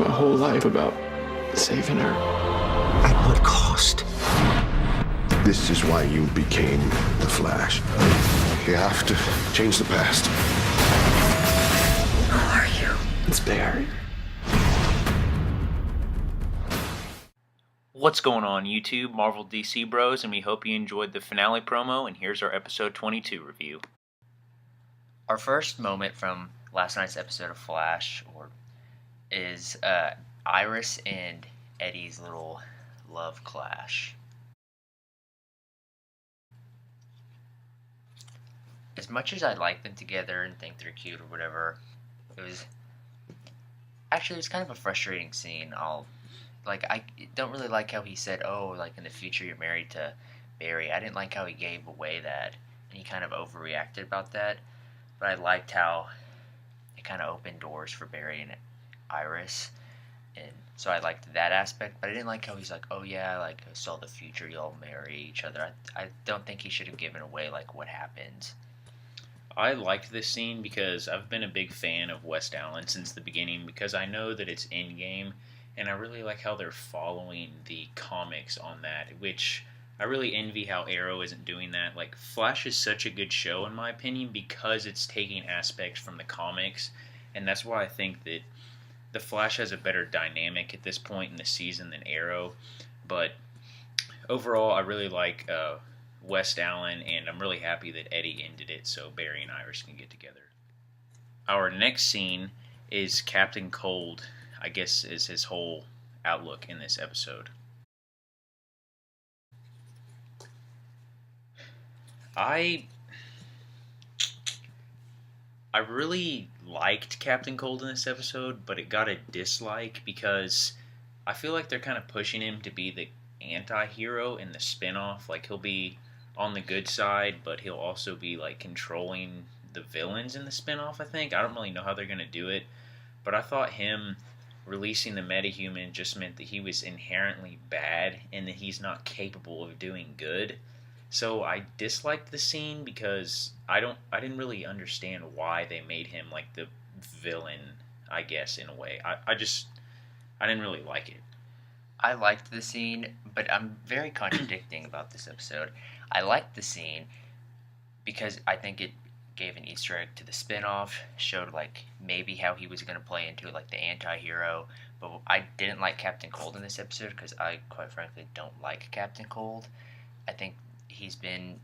my whole life about saving her. At what cost? This is why you became the Flash. You have to change the past. Who are you? It's Barry. What's going on YouTube, Marvel DC Bros, and we hope you enjoyed the finale promo, and here's our episode 22 review. Our first moment from last night's episode of Flash is Iris and Eddie's little love clash. As much as I like them together and think they're cute or whatever, it was kind of a frustrating scene. I don't really like how he said, "Oh, like in the future you're married to Barry." I didn't like how he gave away that, and he kind of overreacted about that. But I liked how it kind of opened doors for Barry and Iris, and so I liked that aspect. But I didn't like how he's like, "Oh yeah, like I saw the future, you'll marry each other." I don't think he should have given away like what happens. I liked this scene because I've been a big fan of West Allen since the beginning, because I know that it's in-game, and I really like how they're following the comics on that, which I really envy how Arrow isn't doing that. Like, Flash is such a good show, in my opinion, because it's taking aspects from the comics, and that's why I think that the Flash has a better dynamic at this point in the season than Arrow. But overall, I really like West Allen, and I'm really happy that Eddie ended it so Barry and Iris can get together. Our next scene is Captain Cold, I guess is his whole outlook in this episode. I really liked Captain Cold in this episode, but it got a dislike because I feel like they're kind of pushing him to be the anti-hero in the spinoff. Like, he'll be on the good side, but he'll also be like controlling the villains in the spinoff, I think. I don't really know how they're going to do it, but I thought him releasing the metahuman just meant that he was inherently bad and that he's not capable of doing good. So I disliked the scene because I didn't really understand why they made him like the villain, I guess, in a way. I didn't really like it. I liked the scene, but I'm very contradicting about this episode. I liked the scene because I think it gave an Easter egg to the spinoff, showed like maybe how he was going to play into like the anti-hero, but I didn't like Captain Cold in this episode because I quite frankly don't like Captain Cold. I think he's been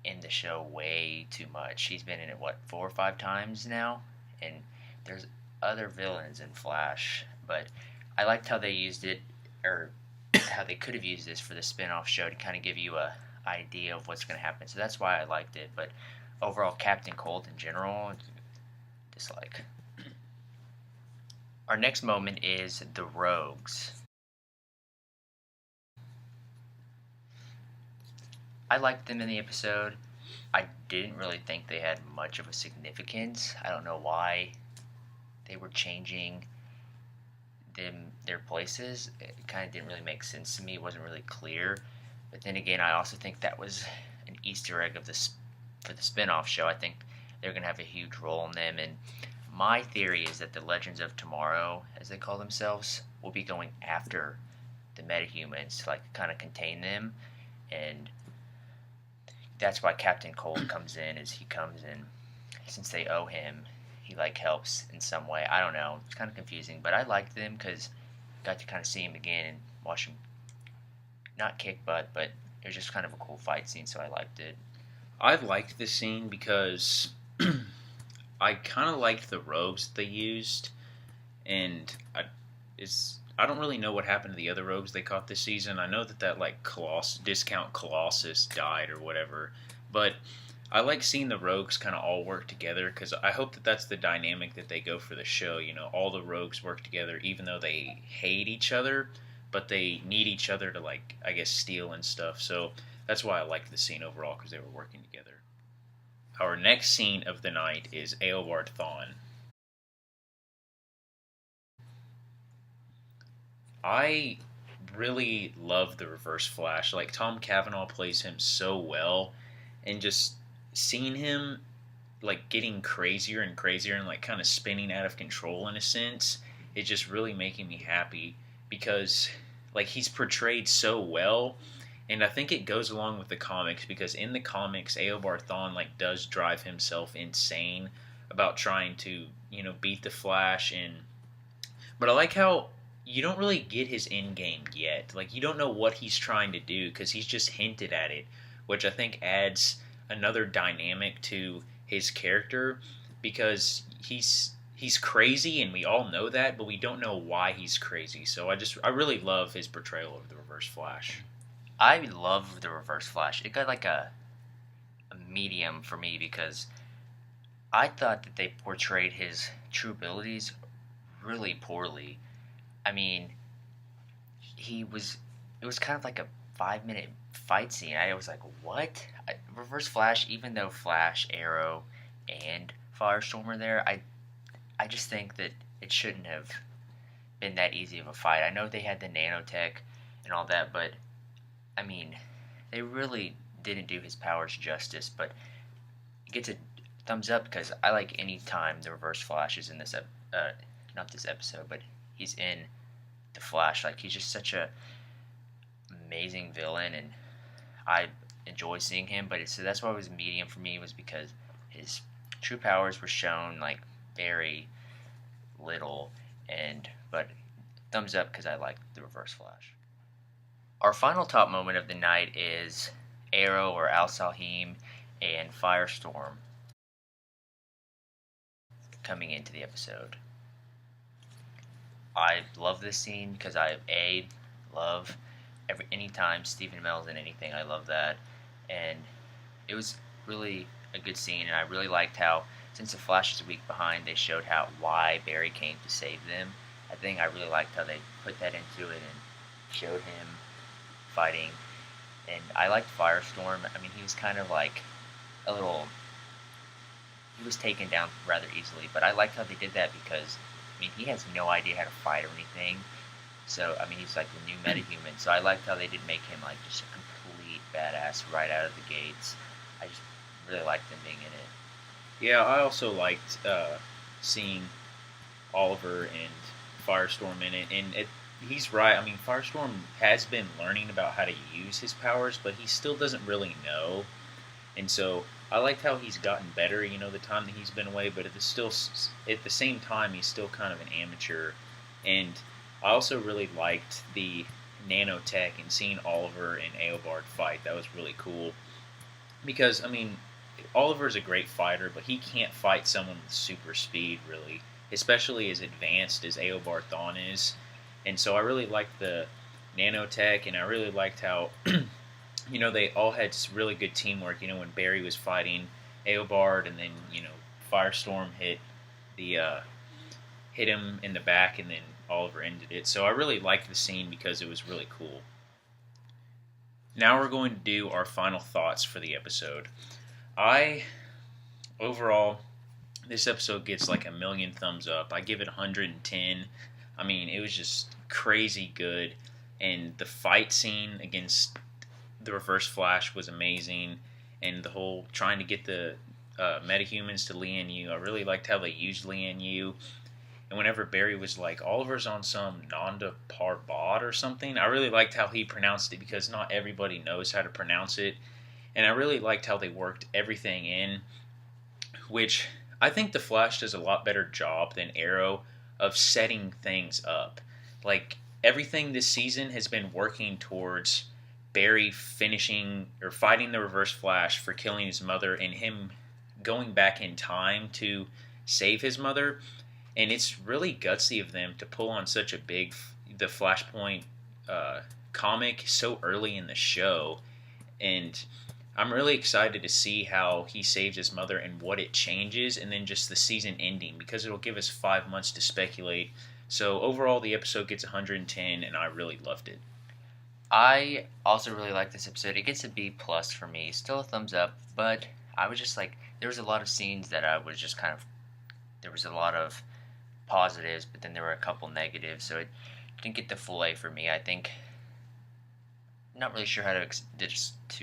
in the show way too much. He's been in it, 4 or 5 times now, and there's other villains in Flash, but I liked how they used it, or how they could have used this for the spin-off show to kind of give you a idea of what's going to happen. So that's why I liked it. But overall, Captain Cold in general, dislike. Our next moment is the Rogues. I liked them in the episode. I didn't really think they had much of a significance. I don't know why they were changing their places. It kind of didn't really make sense to me. It wasn't really clear. But then again, I also think that was an Easter egg for the spin-off show. I think they're going to have a huge role in them. And my theory is that the Legends of Tomorrow, as they call themselves, will be going after the metahumans to like kind of contain them. And that's why Captain Cold comes in, is he comes in, since they owe him, he like helps in some way. I don't know. It's kind of confusing, but I liked them because I got to kind of see him again and watch him not kick butt, but it was just kind of a cool fight scene, so I liked it. I liked this scene because I kind of liked the rogues that they used, and I don't really know what happened to the other rogues they caught this season. I know that like discount Colossus died or whatever, but I like seeing the rogues kind of all work together because I hope that that's the dynamic that they go for the show. You know, all the rogues work together even though they hate each other, but they need each other to, like, I guess, steal and stuff. So that's why I liked the scene overall, because they were working together. Our next scene of the night is Eobard Thawne. I really love the Reverse Flash. Like, Tom Cavanaugh plays him so well, and just seeing him like getting crazier and crazier and like kind of spinning out of control in a sense, is just really making me happy because like he's portrayed so well. And I think it goes along with the comics because in the comics, Eobard Thawne like does drive himself insane about trying to beat the Flash. But I like how you don't really get his end game yet. Like you don't know what he's trying to do because he's just hinted at it, which I think adds another dynamic to his character because he's crazy and we all know that, but we don't know why he's crazy. So I really love his portrayal of the Reverse Flash. I love the Reverse Flash. It got like a medium for me because I thought that they portrayed his true abilities really poorly. I mean, it was kind of like a 5-minute fight scene. I was like, what? Reverse Flash, even though Flash, Arrow, and Firestorm are there, I just think that it shouldn't have been that easy of a fight. I know they had the nanotech and all that, but I mean, they really didn't do his powers justice, but it gets a thumbs up because I like any time the Reverse Flash is in this, not this episode, but he's in the Flash. Like, he's just such a amazing villain, and I enjoy seeing him, but so that's why it was medium for me, was because his true powers were shown, like, very little, but thumbs up because I like the Reverse Flash. Our final top moment of the night is Arrow or Al Salheem and Firestorm coming into the episode. I love this scene because I love anytime Stephen Amell's in anything. I love that, and it was really a good scene. And I really liked how, since the Flash is a week behind, they showed why Barry came to save them. I think I really liked how they put that into it and showed him fighting. And I liked Firestorm. I mean, he was kind of like he was taken down rather easily, but I liked how they did that because, I mean, he has no idea how to fight or anything. So, I mean, he's like the new metahuman. So I liked how they did make him like just a complete badass right out of the gates. I just really liked him being in it. Yeah, I also liked seeing Oliver and Firestorm in it. And he's right. I mean, Firestorm has been learning about how to use his powers, but he still doesn't really know. And so I liked how he's gotten better, the time that he's been away, but at the same time, he's still kind of an amateur. And I also really liked the nanotech and seeing Oliver and Eobard fight. That was really cool. Because, I mean, Oliver's a great fighter, but he can't fight someone with super speed, really. Especially as advanced as Eobard Thawne is. And so I really liked the nanotech, and I really liked how, they all had really good teamwork. When Barry was fighting Eobard, and then, Firestorm hit him in the back, and then Oliver ended it. So I really liked the scene because it was really cool. Now we're going to do our final thoughts for the episode. Overall, this episode gets like 1,000,000 thumbs up. I give it 110. I mean, it was just crazy good. And the fight scene against the Reverse Flash was amazing. And the whole trying to get the metahumans to Lian Yu. I really liked how they used Lian Yu. And whenever Barry was like, Oliver's on some Nanda Parbat or something, I really liked how he pronounced it because not everybody knows how to pronounce it. And I really liked how they worked everything in, which I think the Flash does a lot better job than Arrow of setting things up. Like, everything this season has been working towards Barry finishing or fighting the Reverse Flash for killing his mother and him going back in time to save his mother. And it's really gutsy of them to pull on such a the Flashpoint comic so early in the show. And I'm really excited to see how he saves his mother and what it changes, and then just the season ending, because it'll give us 5 months to speculate. So overall, the episode gets 110, and I really loved it. I also really like this episode. It gets a B+ for me. Still a thumbs up, but I was just like, there was a lot of scenes that I was just there was a lot of positives, but then there were a couple negatives, so it didn't get the full A for me. I think, not really sure how to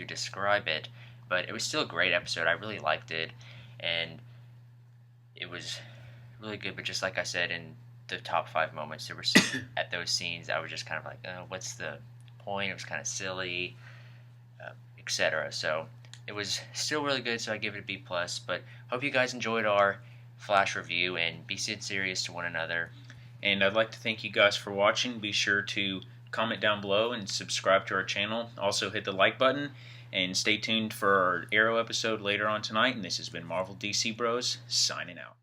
describe it, but it was still a great episode. I really liked it, and it was really good. But just like I said in the top 5 moments. There were at those scenes I was just kind of like, what's the point? It was kind of silly, etc. So it was still really good, so I give it a B+. But hope you guys enjoyed our Flash review, and be serious to one another. And I'd like to thank you guys for watching. Be sure to comment down below and subscribe to our channel. Also hit the like button, and stay tuned for our Arrow episode later on tonight. And this has been Marvel DC Bros signing out.